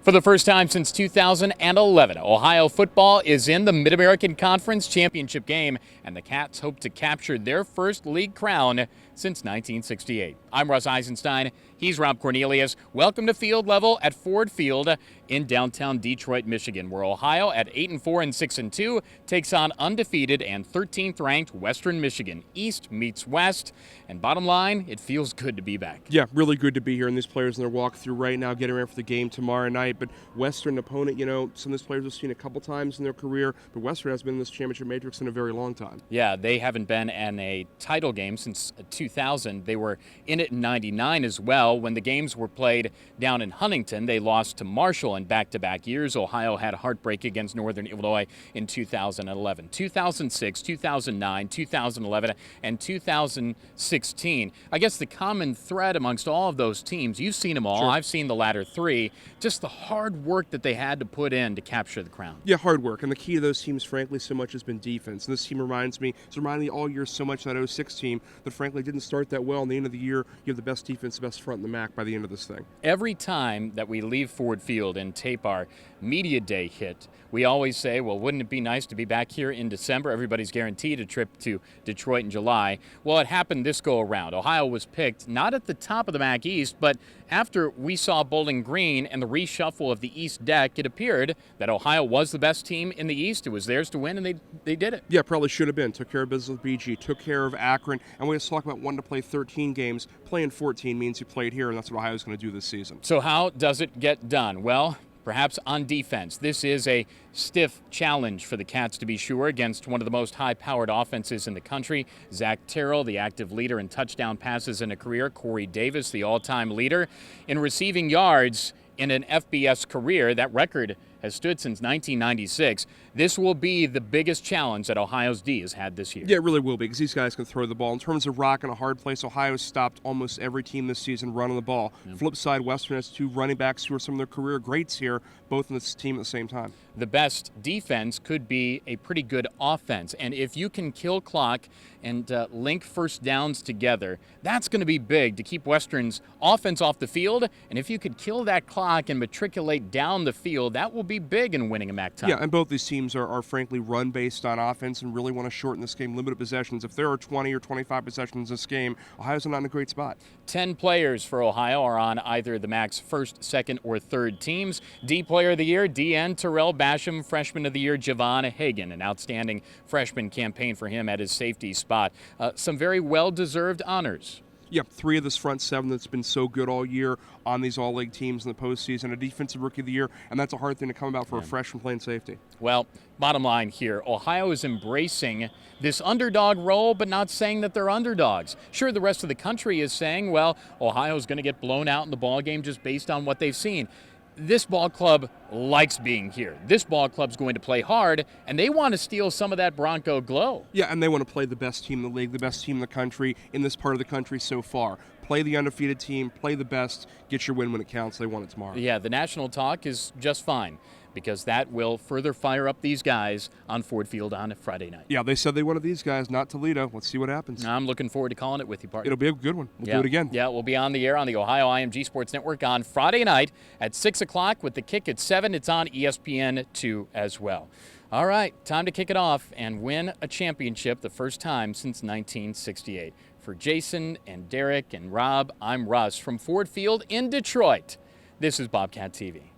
For the first time since 2011, Ohio football is in the Mid-American Conference Championship game, and the Cats hope to capture their first league crown since 1968. I'm Russ Eisenstein. He's Rob Cornelius. Welcome to Field Level at Ford Field in downtown Detroit, Michigan, where Ohio at 8-4 and 6-2 takes on undefeated and 13th-ranked Western Michigan. East meets West, and bottom line, it feels good to be back. Yeah, really good to be here, and these players in their walkthrough right now, getting ready for the game tomorrow night. But Western opponent, some of these players have seen a couple times in their career, but Western has been in this championship matrix in a very long time. Yeah, they haven't been in a title game since 2000. They were in it in 99 as well. When the games were played down in Huntington, they lost to Marshall in back-to-back years. Ohio had a heartbreak against Northern Illinois in 2011. 2006, 2009, 2011, and 2016. I guess the common thread amongst all of those teams, you've seen them all. Sure. I've seen the latter three. Just the hard work that they had to put in to capture the crown. Yeah, hard work. And the key to those teams, frankly, so much has been defense. And this team it's reminded me all year so much of that 06 team that, frankly, didn't start that well. In the end of the year, you have the best defense, the best front in the MAC by the end of this thing. Every time that we leave Ford Field and tape our media day hit, we always say, well, wouldn't it be nice to be back here in December? Everybody's guaranteed a trip to Detroit in July. Well, it happened this go around. Ohio was picked not at the top of the MAC East, but after we saw Bowling Green and the reshuffle of the East deck, it appeared that Ohio was the best team in the East. It was theirs to win, and they did it. Yeah, probably should have been. Took care of business with BG, took care of Akron, and we just talk about wanting to play 13 games. Playing 14 means you played here, and that's what Ohio's going to do this season. So how does it get done? Well, perhaps on defense. This is a stiff challenge for the Cats, to be sure, against one of the most high-powered offenses in the country. Zach Terrell, the active leader in touchdown passes in a career. Corey Davis, the all-time leader in receiving yards in an FBS career. That record has stood since 1996. This will be the biggest challenge that Ohio's D has had this year. Yeah, it really will be, because these guys can throw the ball. In terms of rock in a hard place, Ohio's stopped almost every team this season running the ball. Yeah. Flip side, Western has two running backs who are some of their career greats here, both in this team at the same time. The best defense could be a pretty good offense. And if you can kill clock and link first downs together, that's going to be big to keep Western's offense off the field. And if you could kill that clock and matriculate down the field, that will be big in winning a MAC title. Yeah, and both these teams are frankly run-based on offense and really want to shorten this game, limited possessions. If there are 20 or 25 possessions in this game, Ohio's not in a great spot. 10 players for Ohio are on either the MAC's first, second, or third teams. D Player of the Year, DN Terrell Basham. Freshman of the Year, Javon Hagan. An outstanding freshman campaign for him at his safety spot. Some very well-deserved honors. Yep, 3 of this front 7 that's been so good all year on these all-league teams in the postseason. A defensive rookie of the year, and that's a hard thing to come about for a freshman playing safety. Well, bottom line here, Ohio is embracing this underdog role, but not saying that they're underdogs. Sure, the rest of the country is saying, well, Ohio's going to get blown out in the ballgame just based on what they've seen. This ball club likes being here. This ball club's going to play hard, and they want to steal some of that Bronco glow. Yeah, and they want to play the best team in the league, the best team in the country, in this part of the country so far. Play the undefeated team, play the best, get your win when it counts. They want it tomorrow. Yeah, the national talk is just fine, because that will further fire up these guys on Ford Field on Friday night. Yeah, they said they wanted these guys, not Toledo. Let's see what happens. I'm looking forward to calling it with you, partner. It'll be a good one. We'll do it again. Yeah, we'll be on the air on the Ohio IMG Sports Network on Friday night at 6 o'clock with the kick at 7. It's on ESPN2 as well. All right, time to kick it off and win a championship the first time since 1968. For Jason and Derek and Rob, I'm Russ from Ford Field in Detroit. This is Bobcat TV.